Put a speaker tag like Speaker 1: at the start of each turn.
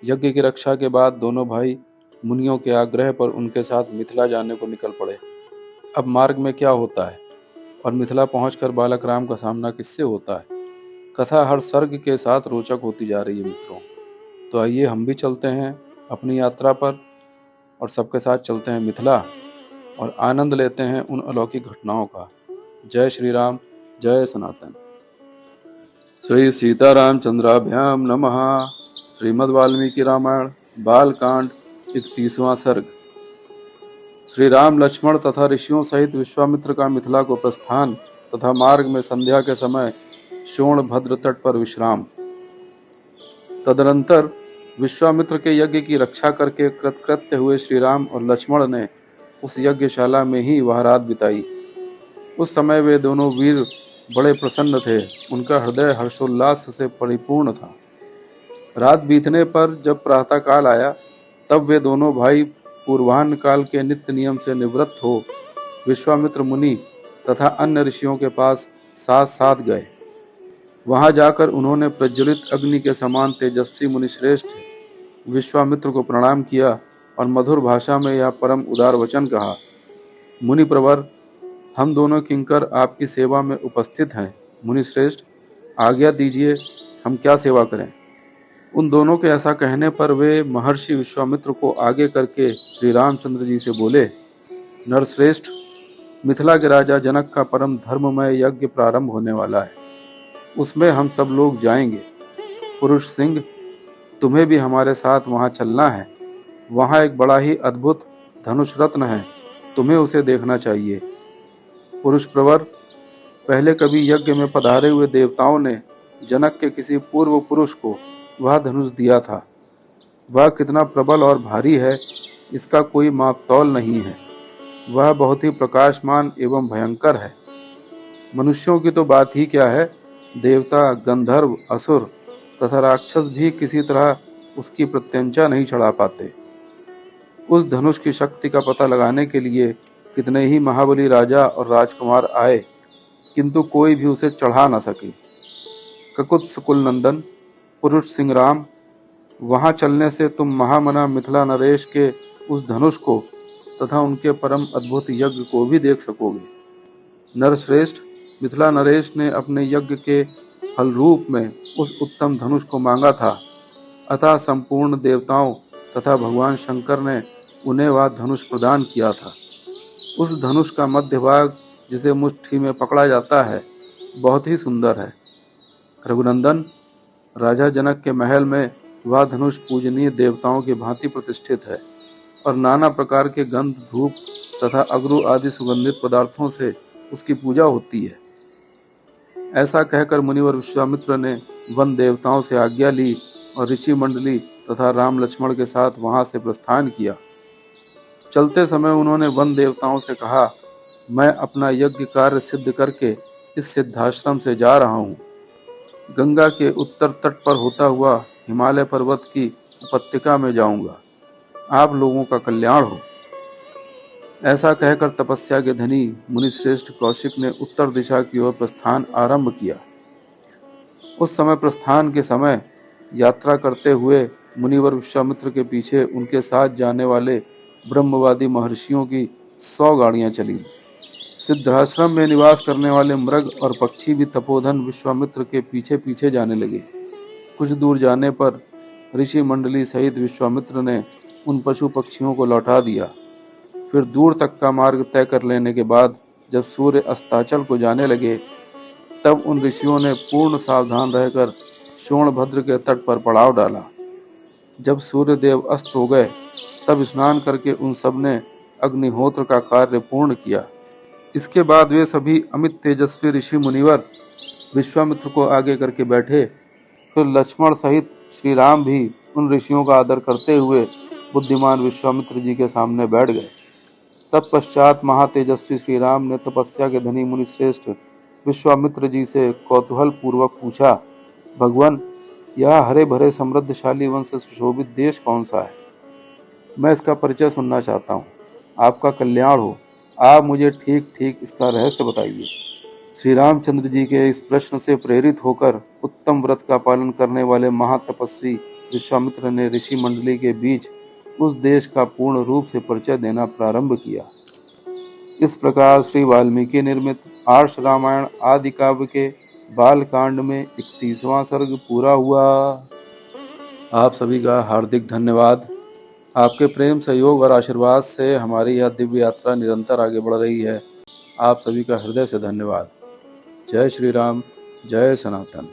Speaker 1: यज्ञ की रक्षा के बाद दोनों भाई मुनियों के आग्रह पर उनके साथ मिथिला जाने को निकल पड़े। अब मार्ग में क्या होता है और मिथिला पहुंचकर बालक राम का सामना किससे होता है, कथा हर सर्ग के साथ रोचक होती जा रही है मित्रों। तो आइए हम भी चलते हैं अपनी यात्रा पर और सबके साथ चलते हैं मिथिला और आनंद लेते हैं उन अलौकिक घटनाओं का। जय श्री राम, जय सनातन। श्री सीतारामचंद्राभ्याम नमः। श्रीमद् वाल्मीकि रामायण बालकांड 31वां सर्ग। श्री राम लक्ष्मण तथा ऋषियों सहित विश्वामित्र का मिथिला को प्रस्थान तथा मार्ग में संध्या के समय शोणभद्र तट पर विश्राम। तदनंतर विश्वामित्र के यज्ञ की रक्षा करके कृतकृत्य हुए श्री राम और लक्ष्मण ने उस यज्ञशाला में ही वह रात बिताई। उस समय वे दोनों वीर बड़े प्रसन्न थे, उनका हृदय हर्षोल्लास से परिपूर्ण था। रात बीतने पर जब प्रातःकाल आया तब वे दोनों भाई पूर्वाह्न काल के नित्य नियम से निवृत्त हो विश्वामित्र मुनि तथा अन्य ऋषियों के पास साथ साथ गए। वहां जाकर उन्होंने प्रज्वलित अग्नि के समान तेजस्वी मुनिश्रेष्ठ विश्वामित्र को प्रणाम किया और मधुर भाषा में यह परम उदार वचन कहा। मुनि प्रवर, हम दोनों किंकर आपकी सेवा में उपस्थित हैं। मुनिश्रेष्ठ, आज्ञा दीजिए, हम क्या सेवा करें। उन दोनों के ऐसा कहने पर वे महर्षि विश्वामित्र को आगे करके श्री रामचंद्र जी से बोले, नरश्रेष्ठ, मिथिला के राजा जनक का परम धर्ममय यज्ञ प्रारंभ होने वाला है, उसमें हम सब लोग जाएंगे। पुरुष सिंह, तुम्हें भी हमारे साथ वहां चलना है। वहां एक बड़ा ही अद्भुत धनुष रत्न है, तुम्हें उसे देखना चाहिए। पुरुष प्रवर, पहले कभी यज्ञ में पधारे हुए देवताओं ने जनक के किसी पूर्व पुरुष को वह धनुष दिया था। वह कितना प्रबल और भारी है, इसका कोई मापतौल नहीं है। वह बहुत ही प्रकाशमान एवं भयंकर है। मनुष्यों की तो बात ही क्या है, देवता, गंधर्व, असुर तथा राक्षस भी किसी तरह उसकी प्रत्यंचा नहीं चढ़ा पाते। उस धनुष की शक्ति का पता लगाने के लिए कितने ही महाबली राजा और राजकुमार आए, किंतु कोई भी उसे चढ़ा न सके। ककुत्स कुल नंदन पुरुष सिंह राम, वहां चलने से तुम महामना मिथिला नरेश के उस धनुष को तथा उनके परम अद्भुत यज्ञ को भी देख सकोगे। नरश्रेष्ठ, मिथिला नरेश ने अपने यज्ञ के फल रूप में उस उत्तम धनुष को मांगा था, अतः संपूर्ण देवताओं तथा भगवान शंकर ने उन्हें वह धनुष प्रदान किया था। उस धनुष का मध्य भाग, जिसे मुट्ठी में पकड़ा जाता है, बहुत ही सुंदर है। रघुनंदन, राजा जनक के महल में वह धनुष पूजनीय देवताओं की भांति प्रतिष्ठित है और नाना प्रकार के गंध, धूप तथा अगरू आदि सुगंधित पदार्थों से उसकी पूजा होती है। ऐसा कहकर मुनिवर विश्वामित्र ने वन देवताओं से आज्ञा ली और ऋषि मंडली तथा राम लक्ष्मण के साथ वहां से प्रस्थान किया। चलते समय उन्होंने वन देवताओं से कहा, मैं अपना यज्ञ कार्य सिद्ध करके इस सिद्धाश्रम से जा रहा हूँ। गंगा के उत्तर तट पर होता हुआ हिमालय पर्वत की उपत्यका में जाऊंगा। आप लोगों का कल्याण हो। ऐसा कहकर तपस्या के धनी मुनिश्रेष्ठ कौशिक ने उत्तर दिशा की ओर प्रस्थान आरंभ किया। उस समय प्रस्थान के समय यात्रा करते हुए मुनिवर विश्वामित्र के पीछे उनके साथ जाने वाले ब्रह्मवादी महर्षियों की 100 गाड़ियां चली। सिद्धाश्रम में निवास करने वाले मृग और पक्षी भी तपोधन विश्वामित्र के पीछे पीछे जाने लगे। कुछ दूर जाने पर ऋषि मंडली सहित विश्वामित्र ने उन पशु पक्षियों को लौटा दिया। फिर दूर तक का मार्ग तय कर लेने के बाद जब सूर्य अस्ताचल को जाने लगे तब उन ऋषियों ने पूर्ण सावधान रहकर शोणभद्र के तट पर पड़ाव डाला। जब सूर्यदेव अस्त हो गए तब स्नान करके उन सब ने अग्निहोत्र का कार्य पूर्ण किया। इसके बाद वे सभी अमित तेजस्वी ऋषि मुनिवर विश्वामित्र को आगे करके बैठे। फिर लक्ष्मण सहित श्री राम भी उन ऋषियों का आदर करते हुए बुद्धिमान विश्वामित्र जी के सामने बैठ गए। तत्पश्चात महातेजस्वी श्री राम ने तपस्या के धनी मुनि श्रेष्ठ विश्वामित्र जी से कौतूहल पूर्वक पूछा, भगवान, यह हरे भरे समृद्धशाली वन से सुशोभित देश कौन सा है? मैं इसका परिचय सुनना चाहता हूँ। आपका कल्याण हो। आप मुझे ठीक ठीक इसका रहस्य बताइए। श्री रामचंद्र जी के इस प्रश्न से प्रेरित होकर उत्तम व्रत का पालन करने वाले महातपस्वी विश्वामित्र ने ऋषि मंडली के बीच उस देश का पूर्ण रूप से परिचय देना प्रारंभ किया। इस प्रकार श्री वाल्मीकि निर्मित आर्ष रामायण आदि काव्य के बाल कांड में 31वां सर्ग पूरा हुआ। आप सभी का हार्दिक धन्यवाद। आपके प्रेम, सहयोग और आशीर्वाद से हमारी यह दिव्य यात्रा निरंतर आगे बढ़ रही है। आप सभी का हृदय से धन्यवाद। जय श्री राम, जय सनातन।